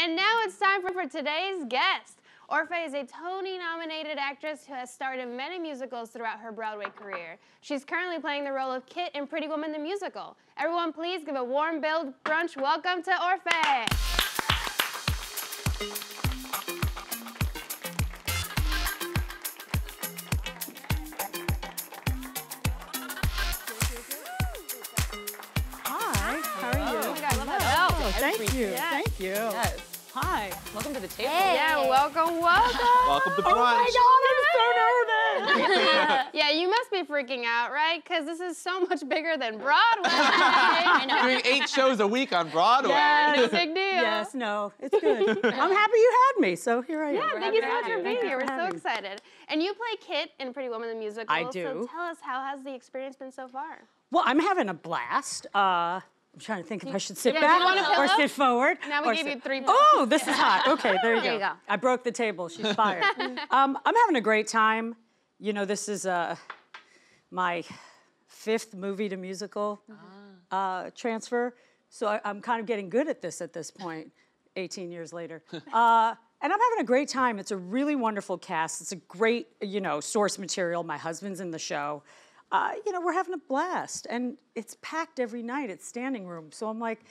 And now it's time for today's guest. Orfeh is a Tony-nominated actress who has starred in many musicals throughout her Broadway career. She's currently playing the role of Kit in Pretty Woman the Musical. Everyone please give a warm build brunch welcome to Orfeh. Hi, how are you? Oh my God, I love that. Oh, thank you, Yes. thank you. Yes. Hi. Welcome to the table. Hey. Yeah, welcome, welcome. Welcome to Oh brunch. my God, I'm so nervous. Yeah, you must be freaking out, right? Because this is so much bigger than Broadway. I know. Doing 8 shows a week on Broadway. Yes. Big deal. Yes, no, it's good. I'm happy you had me, so here I am. Yeah, thank you so much happy for to being have you. here. We're Thank so you for excited. And you play Kit in Pretty Woman the Musical. I do. So tell us, how has the experience been so far? Well, I'm having a blast. I'm trying to think if I should sit Yeah, do you back want a or pillow? sit forward. Now we or gave sit- you 3 Oh, this is hot. Okay, there you There go. you go. I broke the table. She's fired. I'm having a great time. You know, this is my 5th movie to musical transfer. So I'm kind of getting good at this point, 18 years later. And I'm having a great time. It's a really wonderful cast. It's a great, source material. My husband's in the show. We're having a blast. And it's packed every night. It's standing room. So I'm like,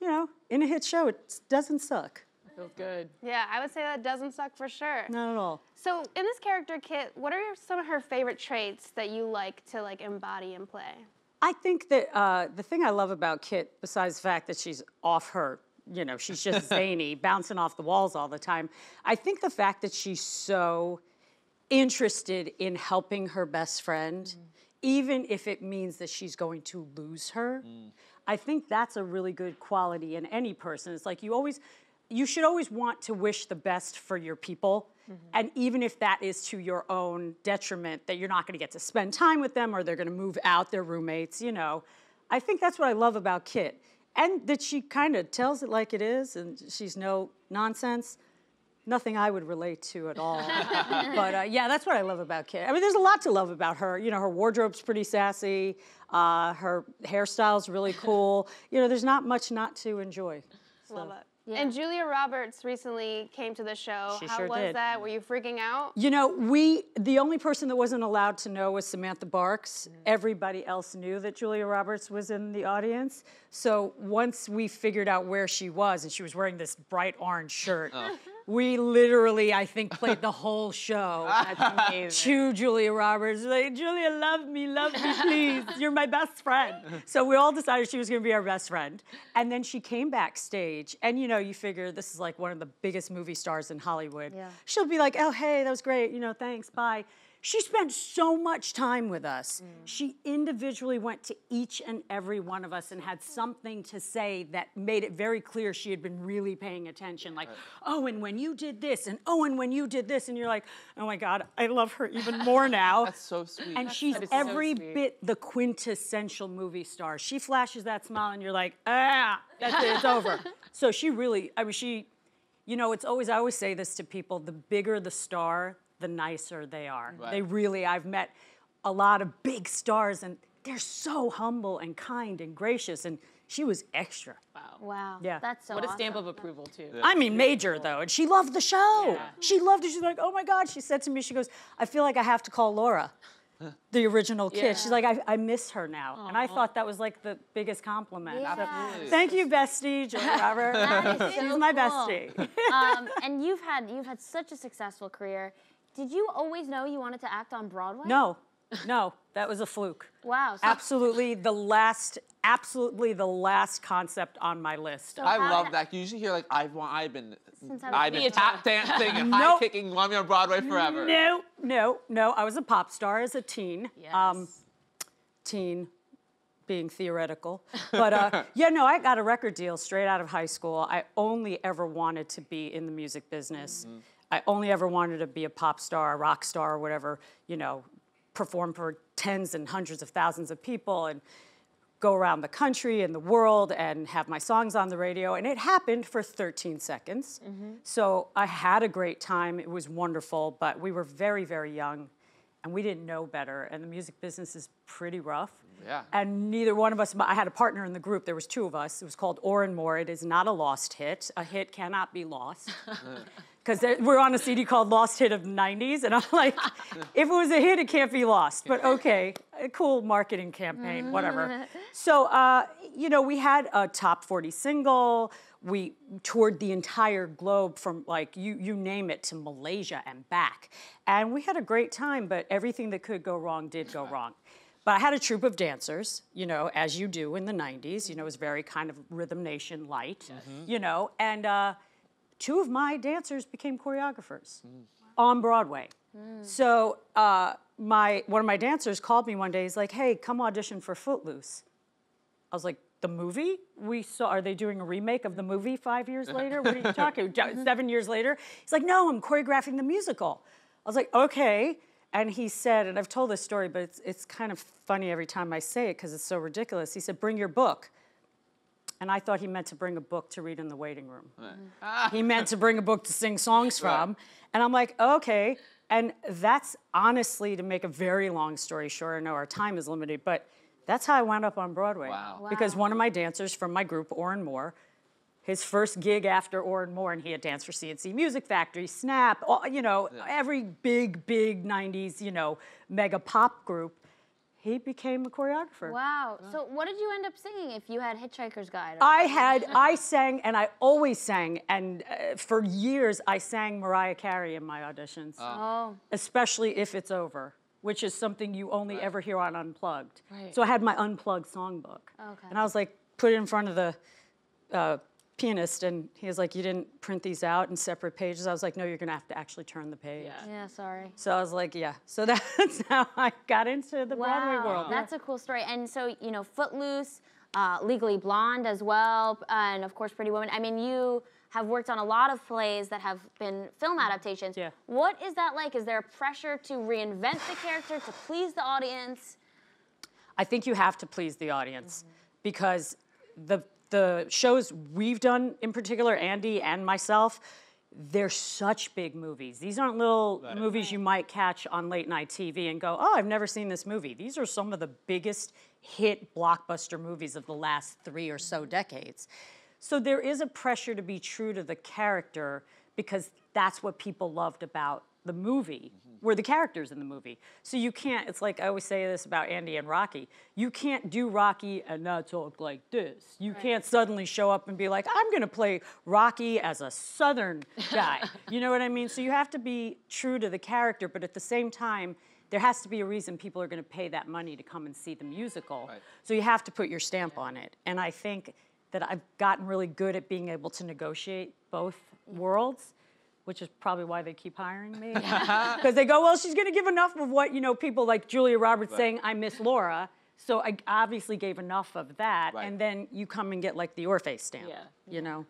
in a hit show, it doesn't suck. Feels good. Yeah, I would say that doesn't suck for sure. Not at all. So in this character, Kit, what are some of her favorite traits that you like to embody and play? I think that the thing I love about Kit, besides the fact that she's off her, she's just zany, bouncing off the walls all the time, I think the fact that she's so interested in helping her best friend, even if it means that she's going to lose her, I think that's a really good quality in any person. It's like you should always want to wish the best for your people. And even if that is to your own detriment, that you're not going to get to spend time with them or they're going to move out, their roommates, I think that's what I love about Kit. And that she kind of tells it like it is and she's no nonsense. Nothing I would relate to at all. But yeah, that's what I love about Kit. I mean, there's a lot to love about her. Her wardrobe's pretty sassy. Her hairstyle's really cool. There's not much not to enjoy. Love it. Yeah. And Julia Roberts recently came to the show. She How sure was did. that? Were you freaking out? The only person that wasn't allowed to know was Samantha Barks. Everybody else knew that Julia Roberts was in the audience. So once we figured out where she was, and she was wearing this bright orange shirt, we literally, I think, played the whole show to Julia Roberts. Like, Julia, love me, please. You're my best friend. So we all decided she was going to be our best friend. And then she came backstage, and you figure this is like one of the biggest movie stars in Hollywood. Yeah. She'll be like, oh, hey, that was great. Thanks, bye. She spent so much time with us. She individually went to each and every one of us and had something to say that made it very clear she had been really paying attention. Like, oh, and when you did this, and oh, and when you did this, and you're like, oh my God, I love her even more now. That's so sweet. And she's so every sweet. bit the quintessential movie star. She flashes that smile and you're like, that's it, it's over. So she really, I always say this to people, the bigger the star, the nicer they are. Right. I've met a lot of big stars and they're so humble and kind and gracious, and she was extra. Wow. Yeah. That's so What a awesome. stamp of approval, too. I mean, major though, and she loved the show. Yeah. She loved it. She's like, oh my God. She said to me, she goes, I feel like I have to call Laura, the original Kid. Yeah. She's like, I miss her now. And I thought that was like the biggest compliment. Yeah. So, Absolutely. thank you, bestie, Julia Robert. That is She's so my cool. bestie. And you've had such a successful career. Did you always know you wanted to act on Broadway? No, that was a fluke. Wow. So Absolutely the last concept on my list. I love that. You usually hear like, I've been tap dancing and high Nope. kicking, want me on Broadway forever. No. I was a pop star as a teen. Yes. Teen being theoretical. But I got a record deal straight out of high school. I only ever wanted to be in the music business. I only ever wanted to be a pop star, a rock star, or whatever, perform for tens and hundreds of thousands of people and go around the country and the world and have my songs on the radio. And it happened for 13 seconds. So I had a great time. It was wonderful, but we were very, very young and we didn't know better. And the music business is pretty rough. Yeah. And neither one of us, I had a partner in the group, there was 2 of us. It was called Or and More. It is not a lost hit. A hit cannot be lost. Because we're on a CD called Lost Hit of the 90s, and I'm like, if it was a hit, it can't be lost. But okay, a cool marketing campaign, whatever. So, you know, we had a top 40 single. We toured the entire globe from, like, you name it, to Malaysia and back. And we had a great time, but everything that could go wrong did go wrong. But I had a troupe of dancers, you know, as you do in the 90s. You know, it was very kind of Rhythm Nation light, you know. And 2 of my dancers became choreographers on Broadway. So one of my dancers called me one day. He's like, hey, come audition for Footloose. I was like, the movie? Are they doing a remake of the movie 5 years later? What are you talking about? 7 years later? He's like, no, I'm choreographing the musical. I was like, okay. And he said, and I've told this story, but it's kind of funny every time I say it because it's so ridiculous. He said, bring your book. And I thought he meant to bring a book to read in the waiting room. He meant to bring a book to sing songs from. And I'm like, okay. And that's honestly, to make a very long story short, I know our time is limited, but that's how I wound up on Broadway. Wow. Because one of my dancers from my group, Or and More, his first gig after Or and More, and he had danced for CNC Music Factory, Snap, you know, every big 90s, you know, mega pop group, he became a choreographer. Wow. So what did you end up singing if you had Hitchhiker's Guide? I sang, and I always sang, and for years I sang Mariah Carey in my auditions. Especially If It's Over, which is something you only ever hear on Unplugged. So I had my Unplugged songbook. And I was like, put it in front of the pianist, and he was like, you didn't print these out in separate pages? I was like, no, you're gonna have to actually turn the page. Yeah, sorry. So I was like, yeah. So that's how I got into the Broadway world. That's a cool story. And so, you know, Footloose, Legally Blonde as well, and of course, Pretty Woman. I mean, you have worked on a lot of plays that have been film adaptations. Yeah. What is that like? Is there a pressure to reinvent the character, to please the audience? I think you have to please the audience because the shows we've done, in particular, Andy and myself, they're such big movies. These aren't little movies you might catch on late night TV and go, oh, I've never seen this movie. These are some of the biggest hit blockbuster movies of the last 3 or so decades. So there is a pressure to be true to the character because that's what people loved about the movie, were the characters in the movie. So you can't, it's like I always say this about Andy and Rocky, you can't do Rocky and not talk like this. You can't suddenly show up and be like, I'm gonna play Rocky as a Southern guy. You know what I mean? So you have to be true to the character, but at the same time, there has to be a reason people are gonna pay that money to come and see the musical. So you have to put your stamp on it. And I think that I've gotten really good at being able to negotiate both worlds, which is probably why they keep hiring me. Because they go, well, she's gonna give enough of what, you know, people like Julia Roberts saying, I miss Laura. So I obviously gave enough of that. And then you come and get like the Orfeh stamp, you know?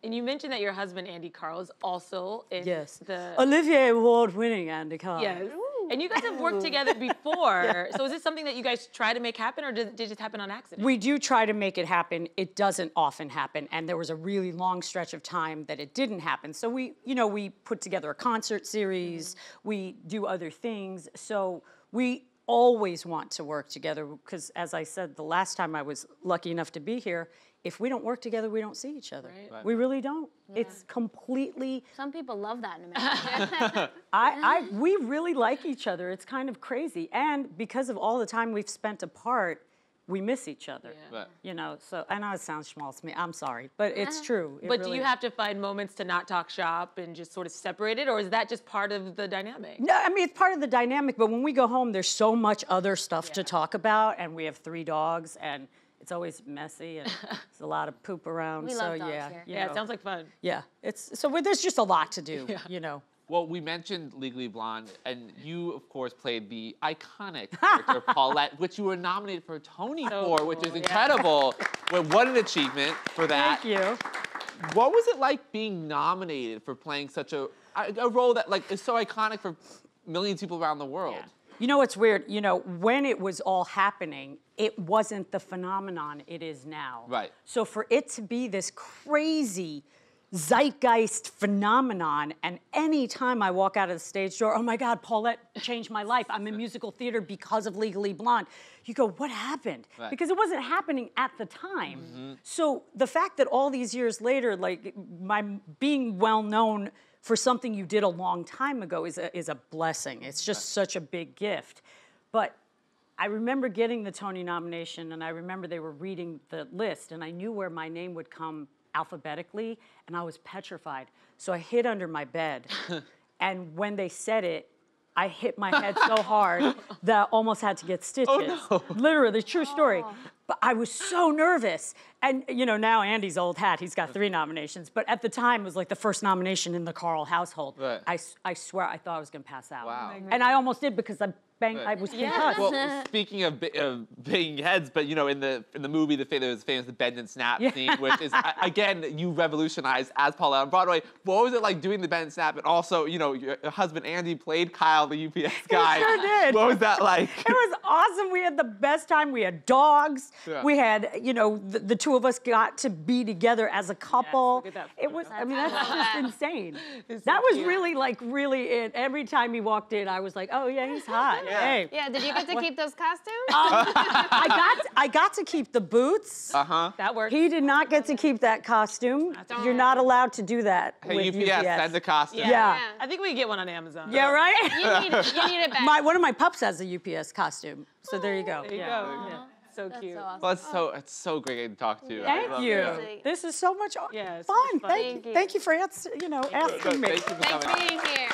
And you mentioned that your husband, Andy Carl, is also in the... Olivier Award-winning Andy Carl. Yes. And you guys have worked together before. So is this something that you guys try to make happen, or did it just happen on accident? We do try to make it happen. It doesn't often happen. And there was a really long stretch of time that it didn't happen. So we put together a concert series. We do other things. So we always want to work together because, as I said, the last time I was lucky enough to be here, if we don't work together, we don't see each other. We really don't. It's completely... Some people love that in America. We really like each other. It's kind of crazy. And because of all the time we've spent apart, we miss each other. You know, so I know it sounds small to me. I'm sorry, but it's true. But do you have to find moments to not talk shop and just sort of separate it, or is that just part of the dynamic? No, I mean, it's part of the dynamic, but when we go home, there's so much other stuff to talk about, and we have 3 dogs, and it's always messy, and there's a lot of poop around. We love dogs here. You know, it sounds like fun. Yeah, there's just a lot to do, you know. Well, we mentioned Legally Blonde, and you, of course, played the iconic character Paulette, which you were nominated for a Tony for, which is incredible. Well, what an achievement for that. Thank you. What was it like being nominated for playing such a role that is so iconic for millions of people around the world? You know what's weird? You know, when it was all happening, it wasn't the phenomenon it is now. Right. So for it to be this crazy zeitgeist phenomenon. And anytime I walk out of the stage door, oh my God, Paulette changed my life. I'm in musical theater because of Legally Blonde. You go, what happened? Right. Because it wasn't happening at the time. So the fact that all these years later, like my being well known for something you did a long time ago is a blessing. It's just such a big gift. But I remember getting the Tony nomination, and I remember they were reading the list, and I knew where my name would come alphabetically, and I was petrified. So I hid under my bed, and when they said it, I hit my head so hard that I almost had to get stitches. Oh, no. Literally, true story. But I was so nervous. And, you know, now Andy's old hat, he's got 3 nominations. But at the time, it was like the first nomination in the Carl household. Right. I swear, I thought I was going to pass out. Wow. And I almost did because I was concussed. Well, speaking of banging heads, but you know, in the movie, there's famous the bend and snap scene, which is again you revolutionized as Paulette on Broadway. What was it like doing the bend and snap? And also, you know, your husband Andy played Kyle, the UPS guy. He sure did. What was that like? It was awesome. We had the best time. We had dogs. Yeah. We had, you know, the 2 of us got to be together as a couple. look at that It was, I mean, that's just insane. It's That so was cute. really it. Every time he walked in, I was like, oh yeah, he's hot. Yeah. Hey. Yeah, did you get to keep those costumes? I got to keep the boots. That works. He did not get to keep that costume. You're not allowed to do that Hey, with UPS, send the costume. Yeah. I think we can get one on Amazon. Yeah, right? You need it back. One of my pups has a UPS costume, so there you go. There you Yeah. go. Yeah. So cute. So awesome. Well, it's so great getting to talk to you. I Thank love you. it. This is so much Yeah, it's fun. so much fun. Thank you for asking Good. me. Thank you for Thanks coming. for being here.